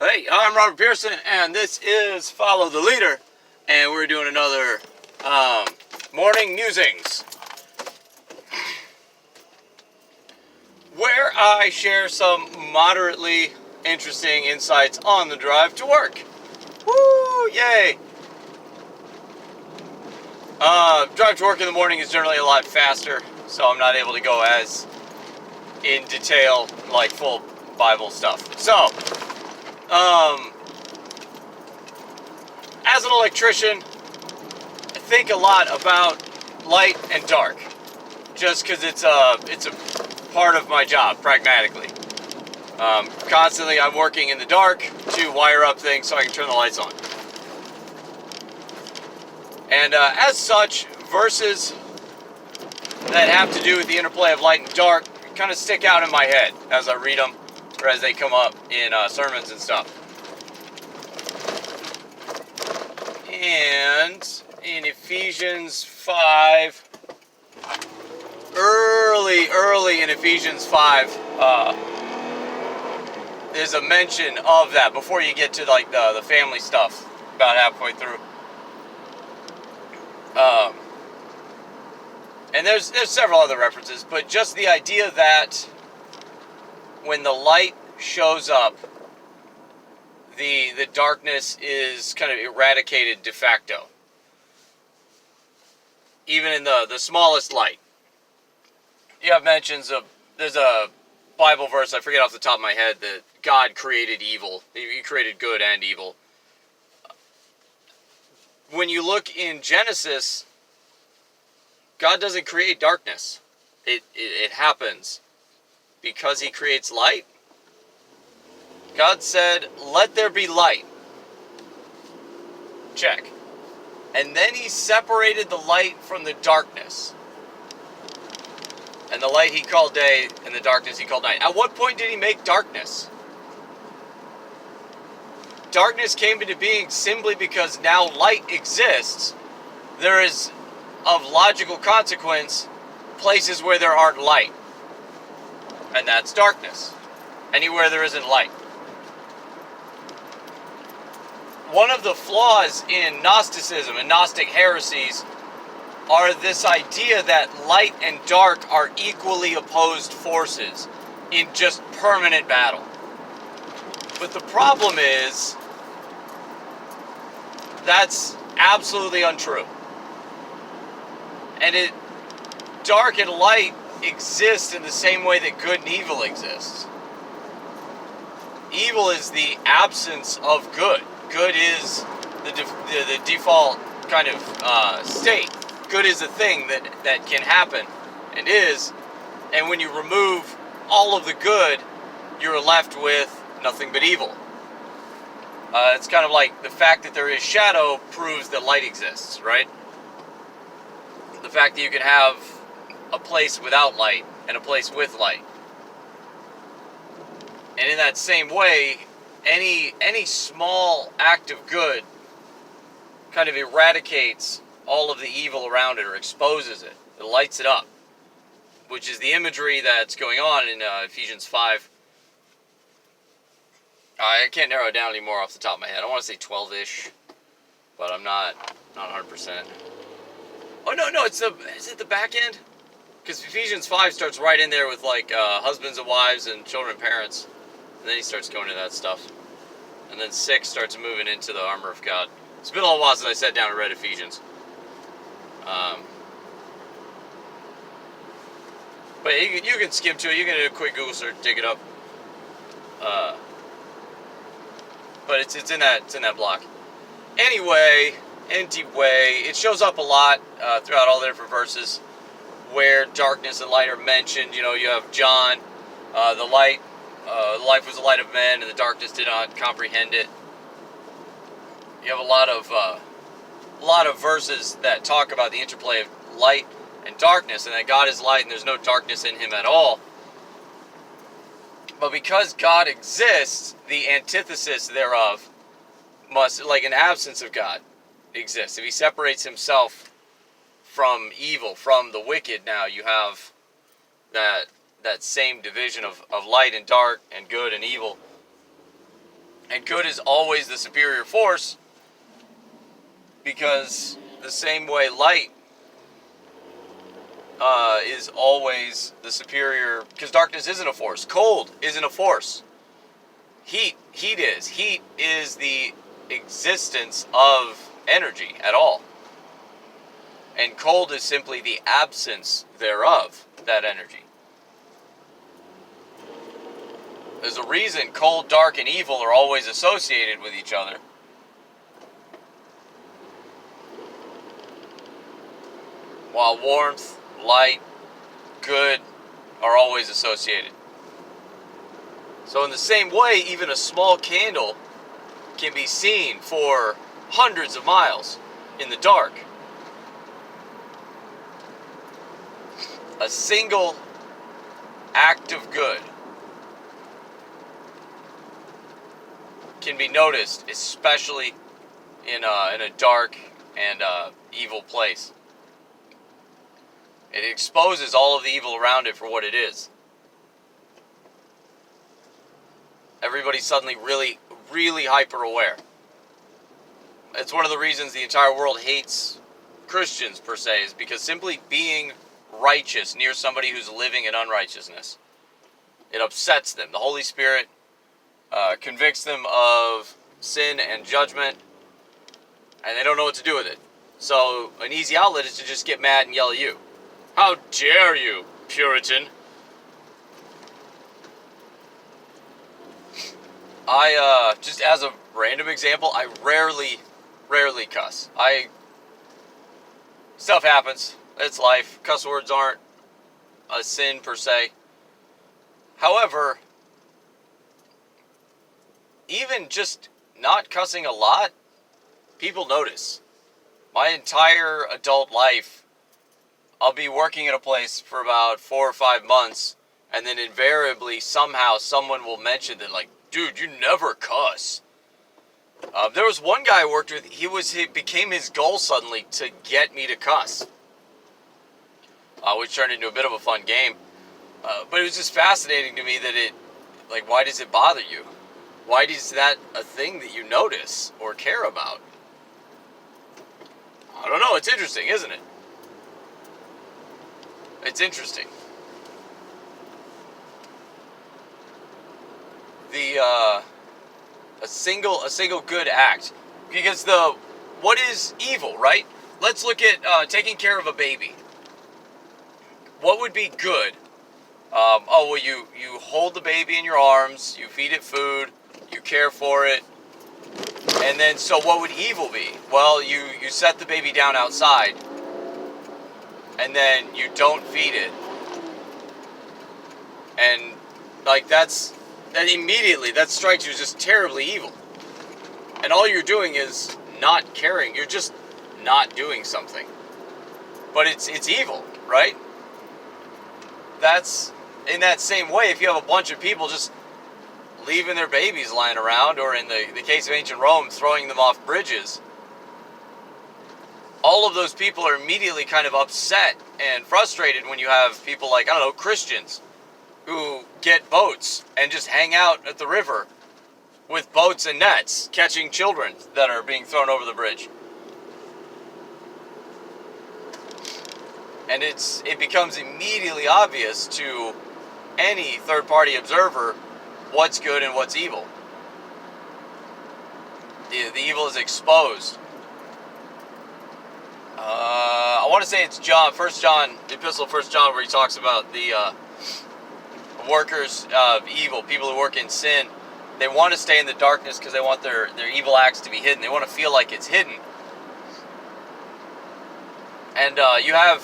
Hey, I'm Robert Pearson, and this is Follow the Leader, and we're doing another morning musings, where I share some moderately interesting insights on the drive to work. Woo! Yay! Drive to work in the morning is generally a lot faster, so I'm not able to go as in detail, like full Bible stuff. So, as an electrician, I think a lot about light and dark, just because it's a part of my job, pragmatically. Constantly, I'm working in the dark to wire up things so I can turn the lights on. And as such, verses that have to do with the interplay of light and dark kind of stick out in my head as I read them or as they come up in sermons and stuff. And in Ephesians 5, early in Ephesians 5, there's a mention of that before you get to like the family stuff about halfway through. And there's several other references, but just the idea that when the light shows up, the darkness is kind of eradicated de facto. Even in the smallest light. You have mentions of, there's a Bible verse, I forget off the top of my head, that God created evil. He created good and evil. When you look in Genesis, God doesn't create darkness. It happens because he creates light. God said, let there be light. Check. And then he separated the light from the darkness. And the light he called day, and the darkness he called night. At what point did he make darkness? Darkness came into being simply because now light exists. There is, of logical consequence, places where there aren't light. And that's darkness. Anywhere there isn't light. One of the flaws in Gnosticism and Gnostic heresies are this idea that light and dark are equally opposed forces in just permanent battle. But the problem is, that's absolutely untrue. And dark and light exist in the same way that good and evil exists. Evil is the absence of good. Good is the default kind of state. Good is a thing that can happen and is. And when you remove all of the good, you're left with nothing but evil. It's kind of like the fact that there is shadow proves that light exists, right? The fact that you can have a place without light and a place with light. And in that same way, any small act of good kind of eradicates all of the evil around it or exposes it. It lights it up, which is the imagery that's going on in Ephesians 5. I can't narrow it down anymore off the top of my head. I want to say 12-ish, but I'm not 100%. Oh, no, is it the back end? Because Ephesians 5 starts right in there with like husbands and wives and children and parents. And then he starts going into that stuff. And then 6 starts moving into the armor of God. It's been a little while since I sat down and read Ephesians. But you can skim to it. You can do a quick Google search, dig it up. But it's in that block. Anyway, it shows up a lot throughout all the different verses where darkness and light are mentioned. You know, you have John, the light. The life was the light of men, and the darkness did not comprehend it. You have a lot of verses that talk about the interplay of light and darkness, and that God is light and there's no darkness in him at all. But because God exists, the antithesis thereof must, like an absence of God, exist. If he separates himself from evil, from the wicked, now you have that same division of light and dark and good and evil. And good is always the superior force, because the same way light is always the superior, because darkness isn't a force. Cold isn't a force. Heat is. Heat is the existence of energy at all. And cold is simply the absence thereof, that energy. There's a reason cold, dark, and evil are always associated with each other. While warmth, light, good are always associated. So in the same way, even a small candle can be seen for hundreds of miles in the dark. A single act of good can be noticed, especially in a dark and evil place. It exposes all of the evil around it for what it is. Everybody's suddenly really, really hyper aware. It's one of the reasons the entire world hates Christians, per se, is because simply being righteous near somebody who's living in unrighteousness, it upsets them. The Holy Spirit convicts them of sin and judgment, and they don't know what to do with it. So an easy outlet is to just get mad and yell at you. How dare you, Puritan? Just as a random example, I rarely cuss. Stuff happens. It's life. Cuss words aren't a sin per se. However, even just not cussing a lot, people notice. My entire adult life, I'll be working at a place for about 4 or 5 months, and then invariably, somehow, someone will mention that, like, dude, you never cuss. There was one guy I worked with, it became his goal suddenly to get me to cuss. Which turned into a bit of a fun game. But it was just fascinating to me that why does it bother you? Why is that a thing that you notice or care about? I don't know, it's interesting, isn't it? It's interesting. A single good act. Because what is evil, right? Let's look at taking care of a baby. What would be good? You hold the baby in your arms, you feed it food, you care for it, and then, so what would evil be? Well, you set the baby down outside, and then you don't feed it. And, that immediately, that strikes you as just terribly evil. And all you're doing is not caring. You're just not doing something. But it's evil, right? That's, in that same way, if you have a bunch of people just leaving their babies lying around, or in the case of ancient Rome, throwing them off bridges, all of those people are immediately kind of upset and frustrated when you have people like, Christians, who get boats and just hang out at the river with boats and nets, catching children that are being thrown over the bridge. And it becomes immediately obvious to any third-party observer what's good and what's evil. The evil is exposed. I want to say it's John, the epistle of 1 John, where he talks about the workers of evil, people who work in sin. They want to stay in the darkness because they want their evil acts to be hidden. They want to feel like it's hidden. And you have,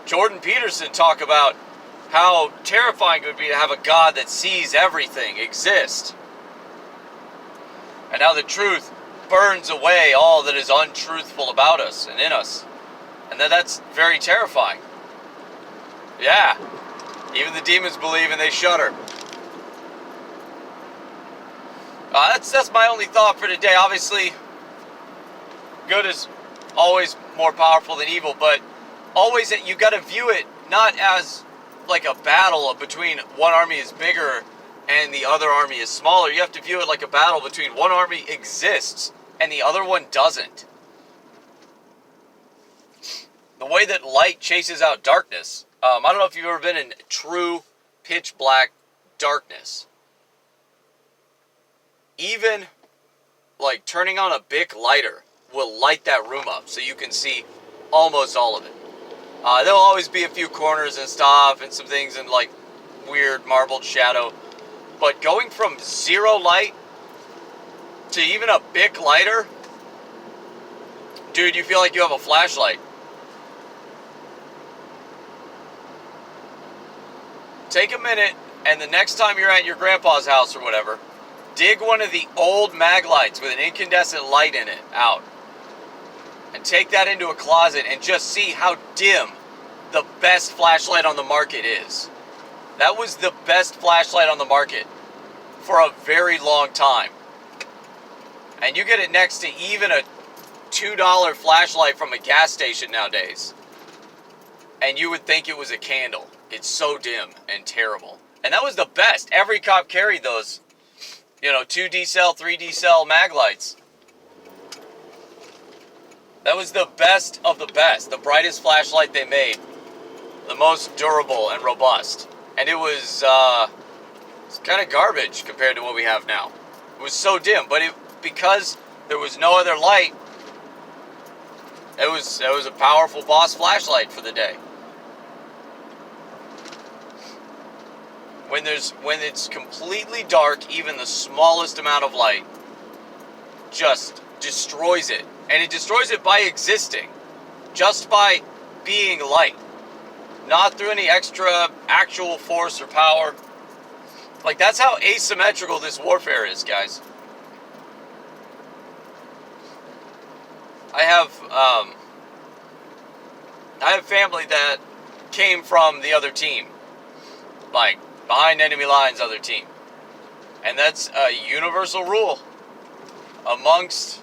Jordan Peterson talk about how terrifying it would be to have a God that sees everything exist. And how the truth burns away all that is untruthful about us and in us. And that's very terrifying. Yeah. Even the demons believe and they shudder. That's my only thought for today. Obviously, good is always more powerful than evil, but always you got to view it not as like a battle between one army is bigger and the other army is smaller, you have to view it like a battle between one army exists and the other one doesn't. The way that light chases out darkness. I don't know if you've ever been in true pitch black darkness. Even like turning on a Bic lighter will light that room up so you can see almost all of it. There'll always be a few corners and stuff and some things in like weird marbled shadow. But going from zero light to even a Bic lighter, dude, you feel like you have a flashlight. Take a minute, and the next time you're at your grandpa's house or whatever, dig one of the old mag lights with an incandescent light in it out. And take that into a closet and just see how dim the best flashlight on the market is. That was the best flashlight on the market for a very long time. And you get it next to even a $2 flashlight from a gas station nowadays. And you would think it was a candle. It's so dim and terrible. And that was the best. Every cop carried those, 2D cell, 3D cell mag lights. That was the best of the best. The brightest flashlight they made. The most durable and robust. And it was kind of garbage compared to what we have now. It was so dim. But because there was no other light, it was a powerful Boss flashlight for the day. When it's completely dark, even the smallest amount of light just destroys it. And it destroys it by existing. Just by being light. Not through any extra actual force or power. Like, that's how asymmetrical this warfare is, guys. I have family that came from the other team. Like, behind enemy lines, other team. And that's a universal rule amongst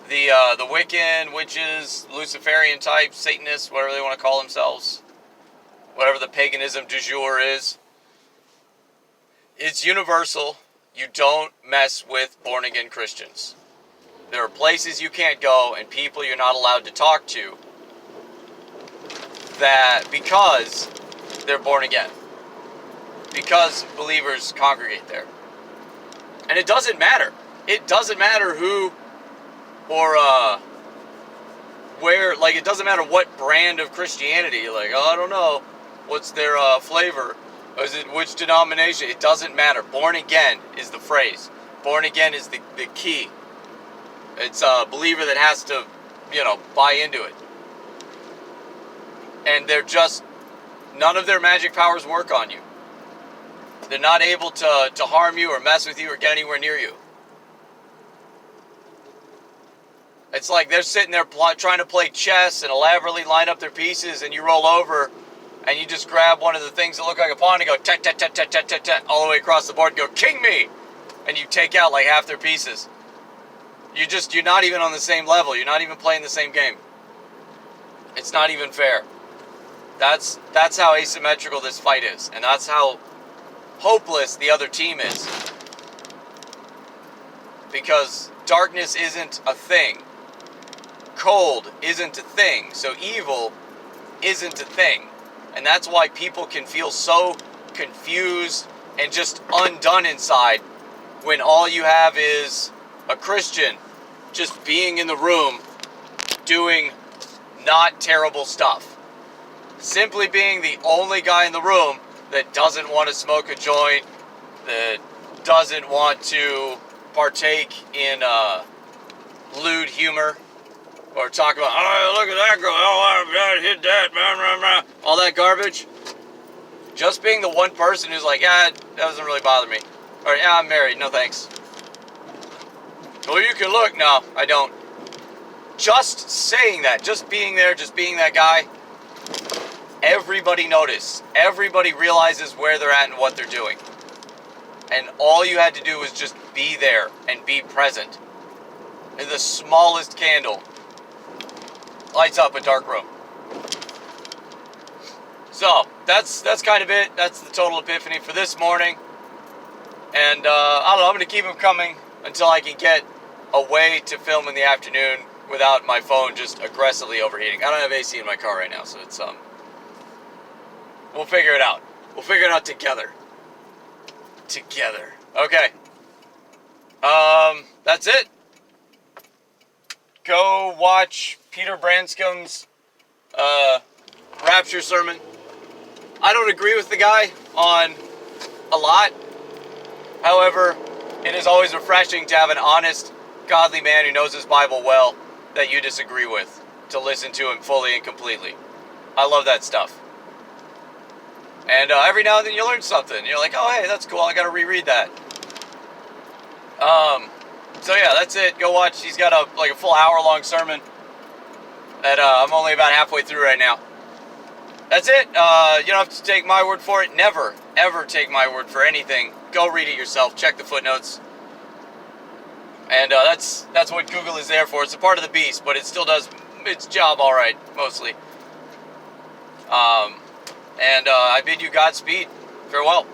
the Wiccan, witches, Luciferian types, Satanists, whatever they want to call themselves. Whatever the paganism du jour is. It's universal. You don't mess with born-again Christians. There are places you can't go and people you're not allowed to talk to because they're born again. Because believers congregate there. And it doesn't matter. It doesn't matter who or where, like, it doesn't matter what brand of Christianity. Like, I don't know. What's their flavor? Or is it which denomination? It doesn't matter. Born again is the phrase. Born again is the key. It's a believer that has to, buy into it. And they're just, none of their magic powers work on you. They're not able to harm you or mess with you or get anywhere near you. It's like they're sitting there trying to play chess and elaborately line up their pieces, and you roll over and you just grab one of the things that look like a pawn and go tat, tat, tat, tat, tat, tat, tat, all the way across the board and go, king me! And you take out like half their pieces. You're not even on the same level. You're not even playing the same game. It's not even fair. That's how asymmetrical this fight is. And that's how hopeless the other team is. Because darkness isn't a thing. Cold isn't a thing. So evil isn't a thing. And that's why people can feel so confused and just undone inside when all you have is a Christian just being in the room doing not terrible stuff. Simply being the only guy in the room that doesn't want to smoke a joint, that doesn't want to partake in lewd humor, or talk about, oh, look at that girl, oh, I hit that, blah, blah, blah, all that garbage. Just being the one person who's like, yeah, that doesn't really bother me. Or, yeah, I'm married, no thanks. Well, you can look. No, I don't. Just saying that, just being there, just being that guy, everybody noticed. Everybody realizes where they're at and what they're doing. And all you had to do was just be there and be present. And the smallest candle lights up a dark room. So, that's kind of it. That's the total epiphany for this morning. And I don't know, I'm going to keep them coming until I can get a way to film in the afternoon without my phone just aggressively overheating. I don't have AC in my car right now, so it's, we'll figure it out. We'll figure it out together. Together. Okay. That's it. Go watch Peter Branscom's, Rapture sermon. I don't agree with the guy on a lot. However, it is always refreshing to have an honest, godly man who knows his Bible well that you disagree with, to listen to him fully and completely. I love that stuff. And every now and then you learn something. You're like, oh, hey, that's cool. I got to reread that. So yeah, that's it. Go watch. He's got a full hour-long sermon that I'm only about halfway through right now. That's it. You don't have to take my word for it. Never, ever take my word for anything. Go read it yourself. Check the footnotes. And that's what Google is there for. It's a part of the beast, but it still does its job all right, mostly. And I bid you Godspeed. Farewell.